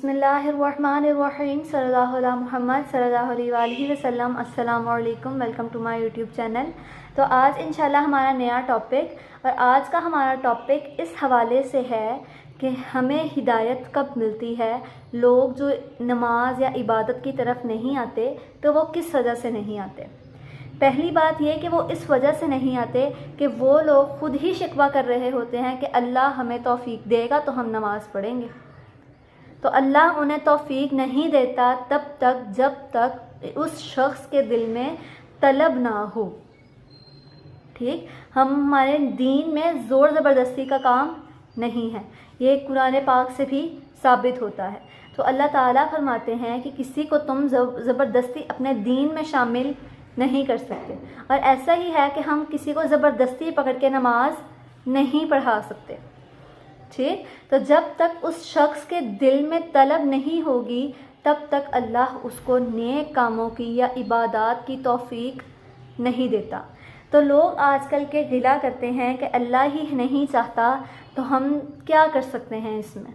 बिस्मिल्लाहिर्रहमानिर्रहीम सल्लल्लाहु अला मुहम्मद सल्लल्लाहु अलैहि वसल्लम। अस्सलामु अलैकुम, welcome to my YouTube channel. तो आज इंशाल्लाह हमारा नया टॉपिक, और आज का हमारा टॉपिक इस हवाले से है कि हमें हिदायत कब मिलती है। लोग जो नमाज या इबादत की तरफ नहीं आते तो वो किस वजह से नहीं आते। पहली बात ये कि वो इस वजह से नहीं आते कि वो लोग खुद ही शिकवा कर रहे होते हैं कि अल्लाह हमें तौफीक देगा तो हम नमाज़ पढ़ेंगे। तो अल्लाह उन्हें तौफीक नहीं देता तब तक जब तक उस शख्स के दिल में तलब ना हो। ठीक, हमारे दीन में ज़ोर ज़बरदस्ती का काम नहीं है, ये कुरान पाक से भी साबित होता है। तो अल्लाह ताला फरमाते हैं कि किसी को तुम ज़बरदस्ती अपने दीन में शामिल नहीं कर सकते, और ऐसा ही है कि हम किसी को ज़बरदस्ती पकड़ के नमाज नहीं पढ़ा सकते। ठीक, तो जब तक उस शख्स के दिल में तलब नहीं होगी तब तक अल्लाह उसको नेक कामों की या इबादत की तौफीक नहीं देता। तो लोग आजकल के गिला करते हैं कि अल्लाह ही नहीं चाहता, तो हम क्या कर सकते हैं इसमें।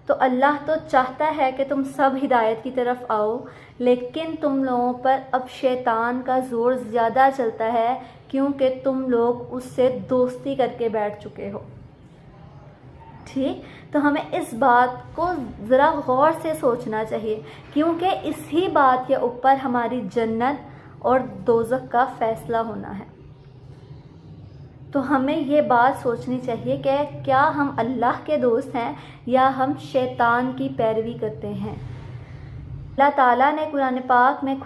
तो अल्लाह तो चाहता है कि तुम सब हिदायत की तरफ आओ, लेकिन तुम लोगों पर अब शैतान का ज़ोर ज़्यादा चलता है क्योंकि तुम लोग उससे दोस्ती करके बैठ चुके हो। ठीक, तो हमें इस बात को ज़रा गौर से सोचना चाहिए, क्योंकि इसी बात के ऊपर हमारी जन्नत और दोज़ख का फ़ैसला होना है। तो हमें ये बात सोचनी चाहिए कि क्या हम अल्लाह के दोस्त हैं या हम शैतान की पैरवी करते हैं। अल्लाह ताला ने कुरान पाक में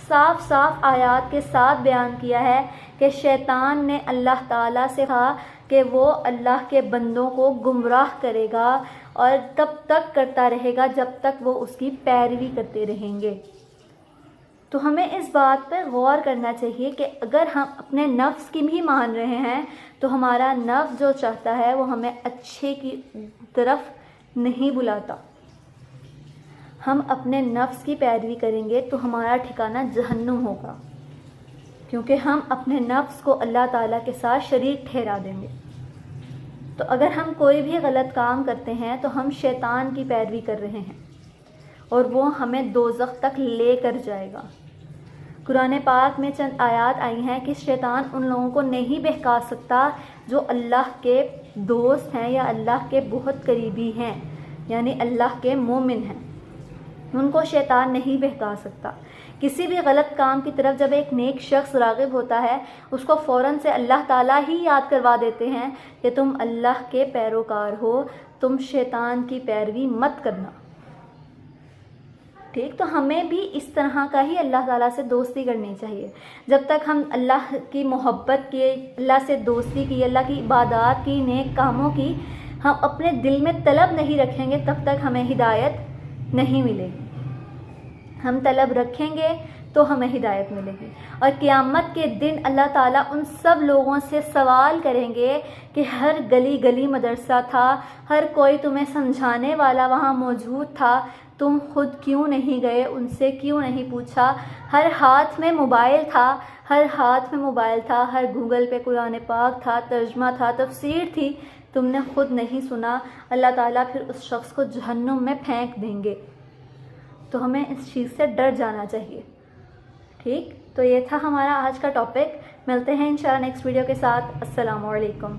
साफ साफ आयात के साथ बयान किया है कि शैतान ने अल्लाह ताला से कहा कि वो अल्लाह के बंदों को गुमराह करेगा और तब तक करता रहेगा जब तक वो उसकी पैरवी करते रहेंगे। तो हमें इस बात पर गौर करना चाहिए कि अगर हम अपने नफ्स की भी मान रहे हैं तो हमारा नफ्स जो चाहता है वो हमें अच्छे की तरफ नहीं बुलाता। हम अपने नफ्स की पैरवी करेंगे तो हमारा ठिकाना जहन्नुम होगा, क्योंकि हम अपने नफ्स को अल्लाह ताला के साथ शरीक ठहरा देंगे। तो अगर हम कोई भी गलत काम करते हैं तो हम शैतान की पैरवी कर रहे हैं और वो हमें दोज़ख तक ले कर जाएगा। कुरान पाक में चंद आयात आई हैं कि शैतान उन लोगों को नहीं बहका सकता जो अल्लाह के दोस्त हैं या अल्लाह के बहुत करीबी हैं, यानी अल्लाह के मोमिन हैं। उनको शैतान नहीं बहका सकता। किसी भी गलत काम की तरफ जब एक नेक शख्स राग़िब होता है उसको फ़ौरन से अल्लाह ताला ही याद करवा देते हैं कि तुम अल्लाह के पैरोकार हो, तुम शैतान की पैरवी मत करना। ठीक, तो हमें भी इस तरह का ही अल्लाह ताला से दोस्ती करनी चाहिए। जब तक हम अल्लाह की मोहब्बत की, अल्लाह से दोस्ती की, अल्लाह की इबादत की, नेक कामों की हम अपने दिल में तलब नहीं रखेंगे तब तक हमें हिदायत नहीं मिलेगी। हम तलब रखेंगे तो हमें हिदायत मिलेगी। और क़यामत के दिन अल्लाह ताला उन सब लोगों से सवाल करेंगे कि हर गली गली मदरसा था, हर कोई तुम्हें समझाने वाला वहाँ मौजूद था, तुम खुद क्यों नहीं गए, उनसे क्यों नहीं पूछा। हर हाथ में मोबाइल था, हर हाथ में मोबाइल था, हर गूगल पे कुरान पाक था, तर्जमा था, तफसीर थी, तुमने खुद नहीं सुना। अल्लाह ताला फिर उस शख्स को जहन्नुम में फेंक देंगे। तो हमें इस चीज़ से डर जाना चाहिए। ठीक, तो ये था हमारा आज का टॉपिक। मिलते हैं इंशाल्लाह नेक्स्ट वीडियो के साथ। अस्सलामु अलैकुम।